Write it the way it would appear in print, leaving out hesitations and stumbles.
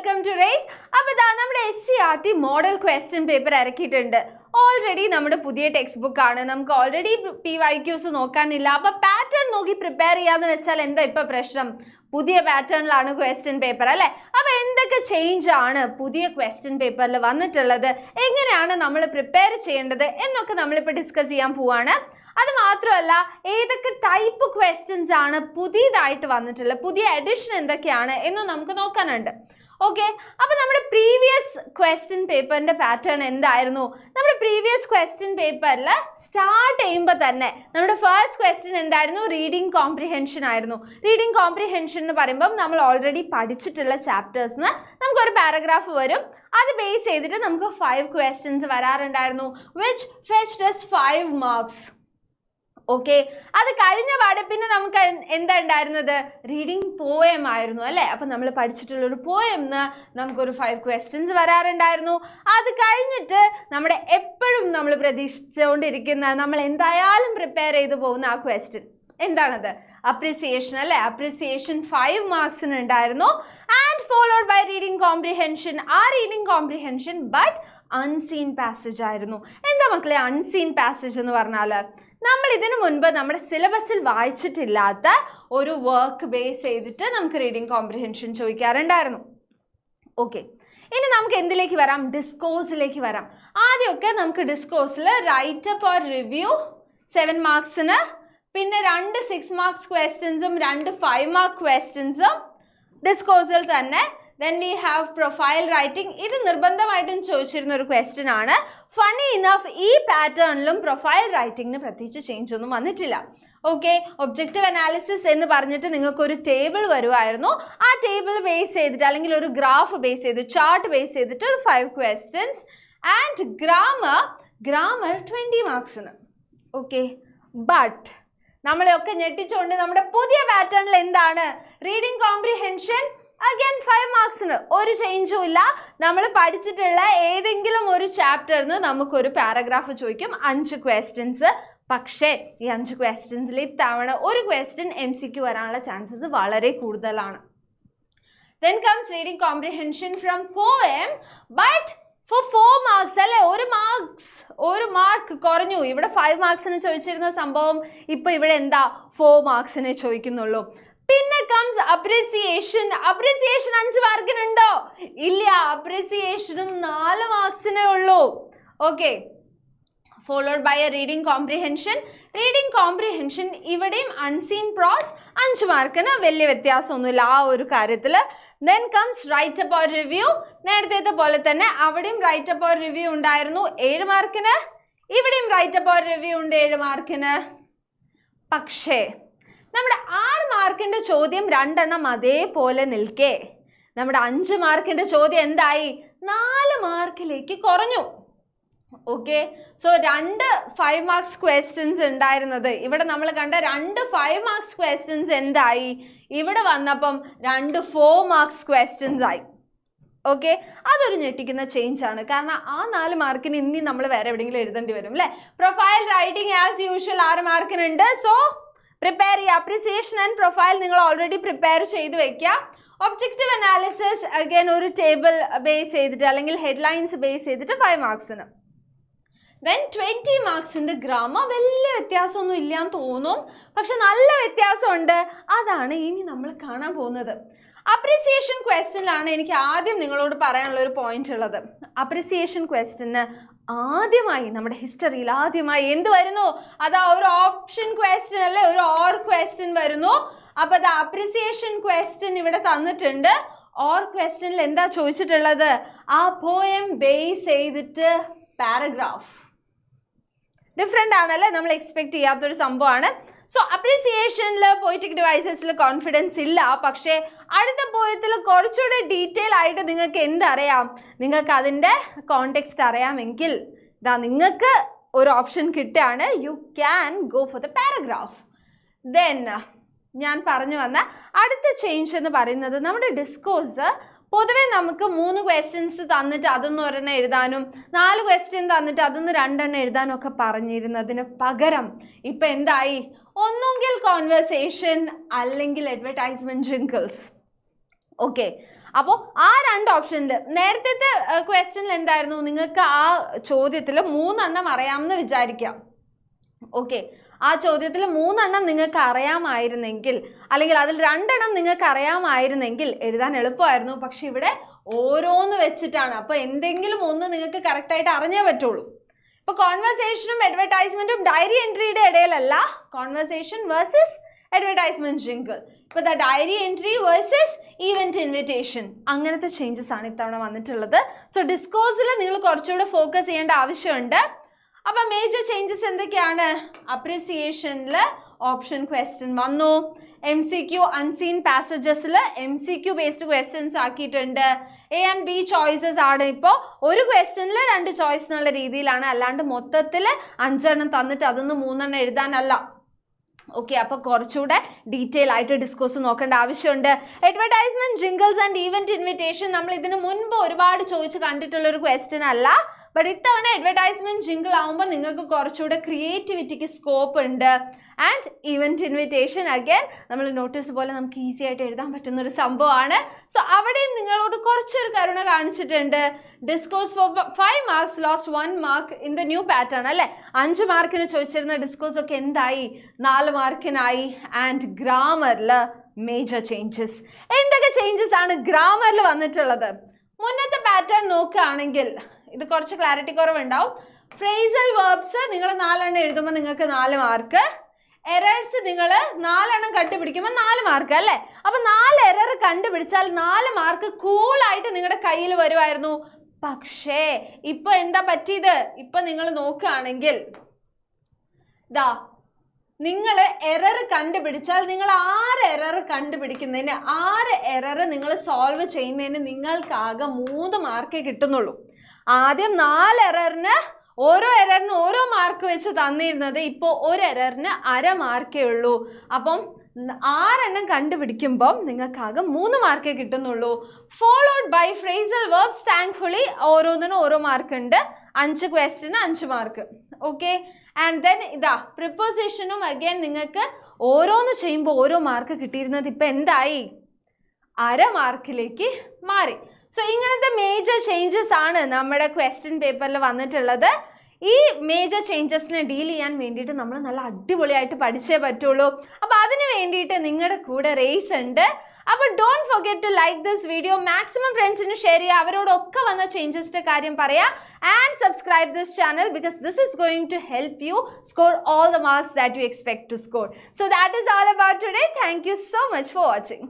welcome to Race. അപ്പോൾ ദാ നമ്മുടെ SCRT മോഡൽ ക്വസ്റ്റ്യൻ പേപ്പർ ഇറക്കിയിട്ടുണ്ട്. ഓൾറെഡി നമ്മുടെ പുതിയ ടെക്സ്റ്റ് ബുക്ക് ആണ്. നമുക്ക് ഓൾറെഡി PYQs നോക്കാനില്ല. അപ്പോൾ പാറ്റേൺ നോക്കി പ്രിപ്പയർ ചെയ്യാന്ന് വെച്ചാൽ എന്താ ഇപ്പോൾ പ്രശ്നം? പുതിയ പാറ്റേണിലാണ് ക്വസ്റ്റ്യൻ പേപ്പർ അല്ലേ? അപ്പോൾ എന്തൊക്കെ ചേഞ്ച് ആണ് പുതിയ ക്വസ്റ്റ്യൻ പേപ്പറിൽ വന്നിട്ടുള്ളത്, എങ്ങനെയാണ് നമ്മൾ പ്രിപ്പയർ ചെയ്യേണ്ടത് എന്നൊക്കെ നമ്മളിപ്പോൾ ഡിസ്കസ് ചെയ്യാൻ പോവാണ്. അത് മാത്രമല്ല ഏതൊക്കെ ടൈപ്പ് ക്വസ്റ്റ്യൻസ് ആണ് പുതിയതായിട്ട് വന്നിട്ടുള്ളത്, പുതിയ എഡിഷൻ എന്തൊക്കെയാണ് എന്ന് നമുക്ക് നോക്കാനുണ്ട്. ഓക്കെ, അപ്പോൾ നമ്മുടെ പ്രീവിയസ് ക്വസ്റ്റ്യൻ പേപ്പറിൻ്റെ പാറ്റേൺ എന്തായിരുന്നു? നമ്മുടെ പ്രീവിയസ് ക്വസ്റ്റ്യൻ പേപ്പറിൽ സ്റ്റാർട്ട് ചെയ്യുമ്പോൾ തന്നെ നമ്മുടെ ഫസ്റ്റ് ക്വസ്റ്റ്യൻ എന്തായിരുന്നു? റീഡിംഗ് കോംപ്രിഹെൻഷൻ ആയിരുന്നു. റീഡിംഗ് കോംപ്രിഹെൻഷൻ എന്ന് പറയുമ്പം നമ്മൾ ഓൾറെഡി പഠിച്ചിട്ടുള്ള ചാപ്റ്റേഴ്സിന് നമുക്കൊരു പാരഗ്രാഫ് വരും. അത് ബേസ് ചെയ്തിട്ട് നമുക്ക് 5 ക്വസ്റ്റ്യൻസ് വരാറുണ്ടായിരുന്നു, which fetched us 5 marks. Okay, അത് കഴിഞ്ഞ പാടെ പിന്നെ നമുക്ക് എന്താ ഉണ്ടായിരുന്നത്? റീഡിങ് പോയം ആയിരുന്നു അല്ലേ? അപ്പം നമ്മൾ പഠിച്ചിട്ടുള്ളൊരു പോയംന്ന് നമുക്കൊരു 5 ക്വസ്റ്റ്യൻസ് വരാറുണ്ടായിരുന്നു. അത് കഴിഞ്ഞിട്ട് നമ്മുടെ എപ്പോഴും നമ്മൾ പ്രതീക്ഷിച്ചുകൊണ്ടിരിക്കുന്ന, നമ്മൾ എന്തായാലും പ്രിപ്പയർ ചെയ്ത് പോകുന്ന ആ ക്വസ്റ്റ്യൻ എന്താണത്? അപ്രിസിയേഷൻ അല്ലേ? അപ്രിസിയേഷൻ 5 മാർക്സിന് ഉണ്ടായിരുന്നു. And followed by reading comprehension. ആ reading comprehension but unseen passage ആയിരുന്നു. എന്താ മക്കളെ അൺസീൻ പാസേജ് എന്ന് പറഞ്ഞാൽ? നമ്മൾ ഇതിനു മുൻപ് നമ്മുടെ സിലബസിൽ വായിച്ചിട്ടില്ലാത്ത ഒരു വർക്ക് ബേസ് ചെയ്തിട്ട് നമുക്ക് റീഡിംഗ് കോംപ്രിഹെൻഷൻ ചോദിക്കാറുണ്ടായിരുന്നു. ഓക്കെ, ഇനി നമുക്ക് എന്തിലേക്ക് വരാം? ഡിസ്കോഴ്സിലേക്ക് വരാം. ആദ്യമൊക്കെ നമുക്ക് ഡിസ്കോഴ്സിൽ റൈറ്റ് അപ്പ് ഓർ റിവ്യൂ 7 മാർക്സിന്, പിന്നെ 2 6 മാർക്സ് ക്വസ്റ്റ്യൻസും 2 5 മാർക്ക് ക്വസ്റ്റ്യൻസും ഡിസ്കോഴ്സിൽ തന്നെ. Then we have profile writing. ഇത് നിർബന്ധമായിട്ടും ചോദിച്ചിരുന്ന ഒരു ക്വസ്റ്റ്യൻ ആണ്. ഫണ്ണി ഇനഫ് ഈ പാറ്റേണിലും പ്രൊഫൈൽ റൈറ്റിംഗിന് പ്രത്യേകിച്ച് ചേഞ്ച് ഒന്നും വന്നിട്ടില്ല. ഓക്കെ, ഒബ്ജക്റ്റീവ് അനാലിസിസ് എന്ന് പറഞ്ഞിട്ട് നിങ്ങൾക്കൊരു ടേബിൾ വരുമായിരുന്നു. ആ ടേബിൾ ബേസ് ചെയ്തിട്ട് അല്ലെങ്കിൽ ഒരു ഗ്രാഫ് ബേസ് ചെയ്ത് ചാർട്ട് ബേസ് ചെയ്തിട്ട് ഒരു 5 ക്വസ്റ്റ്യൻസ്. ആൻഡ് ഗ്രാമർ 20 മാർക്സിന്. ഓക്കെ, ബട്ട് നമ്മളെയൊക്കെ ഞെട്ടിച്ചുകൊണ്ട് നമ്മുടെ പുതിയ പാറ്റേണിൽ എന്താണ്? റീഡിംഗ് കോംപ്രിഹെൻഷൻ അഗൈൻ 5 മാർക്സിന് ഒരു ചേഞ്ചും ഇല്ല. നമ്മൾ പഠിച്ചിട്ടുള്ള ഏതെങ്കിലും ഒരു ചാപ്റ്ററിന് നമുക്കൊരു പാരഗ്രാഫ് ചോദിക്കും, 5 ക്വസ്റ്റ്യൻസ്. പക്ഷേ ഈ 5 ക്വസ്റ്റ്യൻസിൽ ഇത്തവണ ഒരു ക്വസ്റ്റ്യൻ MCQ വരാനുള്ള ചാൻസസ് വളരെ കൂടുതലാണ്. Then comes reading comprehension from poem, but for 4 marks അല്ലേ? ഒരു മാർക്ക് കുറഞ്ഞു. ഇവിടെ 5 മാർക്സിന് ചോദിച്ചിരുന്ന സംഭവം ഇപ്പോൾ ഇവിടെ എന്താ 4 മാർക്സിനെ ചോദിക്കുന്നുള്ളൂ. പിന്നെ കംസ് അപ്രിസിയേഷൻ. 5 മാർക്കിനുണ്ടോ? ഇല്ല, അപ്രിസിയേഷനും 4 മാർക്സിനേ ഉള്ളൂ. Okay, followed by a reading comprehension. Reading comprehension ഇവിടെയും അൺസീൻ പ്രോസ് 5 മാർക്കിന് വലിയ വ്യത്യാസമൊന്നുമില്ല ആ ഒരു കാര്യത്തിൽ. Then comes write up or review. നേരത്തെ പോലെ തന്നെ അവിടെയും റൈറ്റ് അപ്പ് ഓർ റിവ്യൂ ഉണ്ടായിരുന്നു 7 മാർക്കിന്. ഇവിടെയും റൈറ്റ് അപ്പ് ഓർ റിവ്യൂ ഉണ്ട് 7 മാർക്കിന്. പക്ഷേ നമ്മുടെ 6 മാർക്കിൻ്റെ ചോദ്യം 2 എണ്ണം അതേപോലെ നിൽക്കേ നമ്മുടെ 5 മാർക്കിൻ്റെ ചോദ്യം എന്തായി? 4 മാർക്കിലേക്ക് കുറഞ്ഞു. ഓക്കെ, സോ 2 5 മാർക്സ് ക്വസ്റ്റ്യൻസ് ഉണ്ടായിരുന്നത് ഇവിടെ നമ്മൾ കണ്ട 2 5 മാർക്സ് ക്വസ്റ്റ്യൻസ് എന്തായി? ഇവിടെ വന്നപ്പം 2 4 മാർക്സ് ക്വസ്റ്റ്യൻസ് ആയി. ഓക്കെ, അതൊരു ഞെട്ടിക്കുന്ന ചേഞ്ച് ആണ്. കാരണം ആ 4 മാർക്കിന് ഇനി നമ്മൾ വേറെ എവിടെയെങ്കിലും എഴുതേണ്ടി വരും അല്ലേ? പ്രൊഫൈൽ റൈറ്റിംഗ് ആസ് യൂഷ്വൽ 6 മാർക്കിനുണ്ട്. സോ പ്രിപ്പയർ ചെയ്യുക. അപ്രിസിയേഷൻ ആൻഡ് പ്രൊഫൈൽ നിങ്ങൾ ഓൾറെഡി പ്രിപ്പയർ ചെയ്ത് വെക്കുക. ഒബ്ജക്റ്റീവ് അനാലിസിസ് അഗൈൻ ഒരു ടേബിൾ ബേസ് ചെയ്തിട്ട് അല്ലെങ്കിൽ ഹെഡ്ലൈൻസ് ബേസ് ചെയ്തിട്ട് 5 മാർക്സിന്. ദെൻ 20 മാർക്സിൻ്റെ ഗ്രാമർ വലിയ വ്യത്യാസമൊന്നും ഇല്ലാന്ന് തോന്നും, പക്ഷെ നല്ല വ്യത്യാസമുണ്ട്. അതാണ് ഇനി നമ്മൾ കാണാൻ പോകുന്നത്. അപ്രിസിയേഷൻ ക്വസ്റ്റ്യനിലാണ് എനിക്ക് ആദ്യം നിങ്ങളോട് പറയാനുള്ള ഒരു പോയിന്റ് ഉള്ളത്. അപ്രിസിയേഷൻ ക്വസ്റ്റ്യന് ആദ്യമായി നമ്മുടെ ഹിസ്റ്ററിയിൽ ആദ്യമായി എന്ത് വരുന്നു? അതാ ഒരു ഓപ്ഷൻ ക്വസ്റ്റ്യൻ അല്ലേ, ഒരു ഓർ ക്വസ്റ്റ്യൻ വരുന്നു. അപ്പൊ അത് അപ്രിസിയേഷൻ ക്വസ്റ്റ്യൻ ഇവിടെ തന്നിട്ടുണ്ട്. ഓർ ക്വസ്റ്റ്യനിൽ എന്താ ചോദിച്ചിട്ടുള്ളത്? ആ പോയം ബേസ് ചെയ്തിട്ട് പാരഗ്രാഫ്. ഡിഫറെൻ്റ് ആണല്ലേ, നമ്മൾ എക്സ്പെക്ട് ചെയ്യാത്തൊരു സംഭവമാണ്. സോ അപ്രിസിയേഷനിൽ പോയിറ്റിക് ഡിവൈസസിൽ കോൺഫിഡൻസ് ഇല്ല. പക്ഷേ അടുത്ത പോയത്തിൽ കുറച്ചുകൂടെ ഡീറ്റെയിൽ ആയിട്ട് നിങ്ങൾക്ക് എന്തറിയാം? നിങ്ങൾക്ക് അതിൻ്റെ കോണ്ടെക്സ്റ്റ് അറിയാമെങ്കിൽ ഇതാ നിങ്ങൾക്ക് ഒരു ഓപ്ഷൻ കിട്ടുകയാണ്. You can go for the paragraph. Then ഞാൻ പറഞ്ഞു വന്ന അടുത്ത ചേഞ്ച് എന്ന് പറയുന്നത് നമ്മുടെ ഡിസ്കോഴ്സ് പൊതുവെ നമുക്ക് 3 ക്വസ്റ്റ്യൻസ് തന്നിട്ട് അതൊന്ന് ഒരെണ്ണം എഴുതാനും 4 ക്വസ്റ്റ്യൻ തന്നിട്ട് അതൊന്ന് 2 എണ്ണം എഴുതാനും ഒക്കെ പറഞ്ഞിരുന്നതിന് പകരം ഇപ്പം എന്തായി? ഒന്നുകിൽ കോൺവെർസേഷൻ അല്ലെങ്കിൽ അഡ്വർടൈസ്മെന്റ് ജിങ്കിൾസ്. Okay, അപ്പോൾ ആ 2 ഓപ്ഷനിൽ നേരത്തെ ക്വസ്റ്റ്യനിൽ എന്തായിരുന്നു, നിങ്ങൾക്ക് ആ ചോദ്യത്തിൽ 3 എണ്ണം അറിയാമെന്ന് വിചാരിക്കാം. ഓക്കെ, ആ ചോദ്യത്തിൽ 3 എണ്ണം നിങ്ങൾക്ക് അറിയാമായിരുന്നെങ്കിൽ, അല്ലെങ്കിൽ അതിൽ 2 എണ്ണം നിങ്ങൾക്ക് അറിയാമായിരുന്നെങ്കിൽ എഴുതാൻ എളുപ്പമായിരുന്നു. പക്ഷെ ഇവിടെ ഓരോന്ന് വെച്ചിട്ടാണ്. അപ്പോൾ എന്തെങ്കിലും ഒന്ന് നിങ്ങൾക്ക് കറക്റ്റായിട്ട് അറിഞ്ഞേ പറ്റുള്ളൂ. ഇപ്പോൾ കോൺവെർസേഷനും അഡ്വർടൈസ്മെന്റും ഡയറി എൻട്രിയുടെ ഇടയിലല്ല, കോൺവെർസേഷൻ വേഴ്സസ് അഡ്വർടൈസ്മെന്റ് ജിങ്കിൾ. ഇപ്പോൾ the diary entry versus event invitation, അങ്ങനത്തെ ചേഞ്ചസ് ആണ് ഇത്തവണ വന്നിട്ടുള്ളത്. സോ ഡിസ്കോഴ്സിൽ നിങ്ങൾ കുറച്ചുകൂടെ ഫോക്കസ് ചെയ്യേണ്ട ആവശ്യമുണ്ട്. അപ്പോൾ മേജർ ചേഞ്ചസ് എന്തൊക്കെയാണ്? അപ്രിസിയേഷനിൽ ഓപ്ഷൻ ക്വസ്റ്റ്യൻ വന്നു. MCQ അൺസീൻ പാസേജസിൽ MCQ ബേസ്ഡ് ക്വസ്റ്റ്യൻസ് ആക്കിയിട്ടുണ്ട്. A and B ചോയ്സസ് ആണ്. ഇപ്പോൾ ഒരു ക്വസ്റ്റ്യനിൽ 2 ചോയ്സ് എന്നുള്ള രീതിയിലാണ്, അല്ലാണ്ട് മൊത്തത്തിൽ 5 എണ്ണം തന്നിട്ട് അതൊന്ന് 3 എണ്ണം എഴുതാനല്ല. ഓക്കെ, അപ്പോൾ കുറച്ചുകൂടെ ഡീറ്റെയിൽ ആയിട്ട് ഡിസ്കോസ് നോക്കേണ്ട ആവശ്യമുണ്ട്. Advertisement jingles and event invitation നമ്മൾ ഇതിനു മുൻപ് ഒരുപാട് ചോദിച്ച് കണ്ടിട്ടുള്ള ഒരു ക്വസ്റ്റ്യൻ അല്ല. ബട്ട് ഇത്തവണ അഡ്വർടൈസ്മെന്റ് ജിങ്കിൾ ആകുമ്പോൾ നിങ്ങൾക്ക് കുറച്ചുകൂടെ ക്രിയേറ്റിവിറ്റിക്ക് സ്കോപ്പ് ഉണ്ട്. ആൻഡ് ഈവന്റ് ഇൻവിറ്റേഷൻ അഗൈൻ നമ്മൾ നോട്ടീസ് പോലെ നമുക്ക് ഈസി ആയിട്ട് എഴുതാൻ പറ്റുന്ന ഒരു സംഭവമാണ്. സോ അവിടെയും നിങ്ങളോട് കുറച്ചൊരു കരുണ കാണിച്ചിട്ടുണ്ട്. Discourse for 5 marks lost 1 mark in the new pattern അല്ലേ. 5 മാർക്കിന് ചോദിച്ചിരുന്ന ഡിസ്കോസ് ഒക്കെ എന്തായി? 4 മാർക്കിനായി. ആൻഡ് ഗ്രാമറിൽ മേജർ ചേഞ്ചസ്. എന്തൊക്കെ ചേഞ്ചസ് ആണ് ഗ്രാമറിൽ വന്നിട്ടുള്ളത്? മുന്നത്തെ പാറ്റേൺ നോക്കുകയാണെങ്കിൽ ഇത് കുറച്ച് ക്ലാരിറ്റി കുറവുണ്ടാവും. ഫ്രേസൽ വേർബ്സ് നിങ്ങൾ 4 എണ്ണം എഴുതുമ്പോൾ നിങ്ങൾക്ക് 4 മാർക്ക്. എറേഴ്സ് നിങ്ങൾ 4 എണ്ണം കണ്ടുപിടിക്കുമ്പോൾ 4 മാർക്ക് അല്ലേ. അപ്പോൾ 4 എറർ കണ്ടുപിടിച്ചാൽ 4 മാർക്ക് കൂളായിട്ട് നിങ്ങളുടെ കയ്യിൽ വരുമായിരുന്നു. പക്ഷേ ഇപ്പൊ എന്താ പറ്റിയത്? ഇപ്പൊ നിങ്ങൾ നോക്കുകയാണെങ്കിൽ ദാ നിങ്ങൾ എറർ കണ്ടുപിടിച്ചാൽ നിങ്ങൾ 6 എറർ കണ്ടുപിടിക്കുന്നതിന് 6 എറർ നിങ്ങൾ സോൾവ് ചെയ്യുന്നതിന് നിങ്ങൾക്കാകെ 3 മാർക്കേ കിട്ടുന്നുള്ളൂ. ആദ്യം 4 എററിന് ഓരോ എററിന് ഓരോ മാർക്ക് വെച്ച് തന്നിരുന്നത് ഇപ്പോൾ ഒരു എററിന് 1/2 മാർക്കേ ഉള്ളൂ. അപ്പം 6 എണ്ണം കണ്ടുപിടിക്കുമ്പം നിങ്ങൾക്കാകെ 3 മാർക്കേ കിട്ടുന്നുള്ളൂ. Followed by phrasal verbs thankfully ഓരോന്നിനും ഓരോ മാർക്ക് ഉണ്ട്. 5 ക്വസ്റ്റ്യന് 5 മാർക്ക്. ഓക്കെ, ആൻഡ് ദെൻ ഇതാ പ്രിപ്പോസിഷനും അഗൈൻ നിങ്ങൾക്ക് ഓരോന്ന് ചെയ്യുമ്പോൾ ഓരോ മാർക്ക് കിട്ടിയിരുന്നത് ഇപ്പം എന്തായി? 1/2 മാർക്കിലേക്ക് മാറി. സോ ഇങ്ങനത്തെ മേജർ ചേഞ്ചസ് ആണ് നമ്മുടെ ക്വസ്റ്റ്യൻ പേപ്പറിൽ വന്നിട്ടുള്ളത്. ഈ മേജർ ചേഞ്ചസിനെ ഡീൽ ചെയ്യാൻ വേണ്ടിയിട്ട് നമ്മൾ നല്ല അടിപൊളിയായിട്ട് പഠിച്ചേ പറ്റുള്ളൂ. അപ്പോൾ അതിന് വേണ്ടിയിട്ട് നിങ്ങളുടെ കൂടെ റേസ് ഉണ്ട്. അപ്പോൾ don't forget to like this video. Maximum ഫ്രണ്ട്സിന് ഷെയർ ചെയ്യുക, അവരോടൊക്കെ വന്ന ചേഞ്ചസിൻ്റെ കാര്യം പറയുക. And subscribe this channel because this is going to help you score all the marks that you expect to score. So that is all about today. Thank you so much for watching.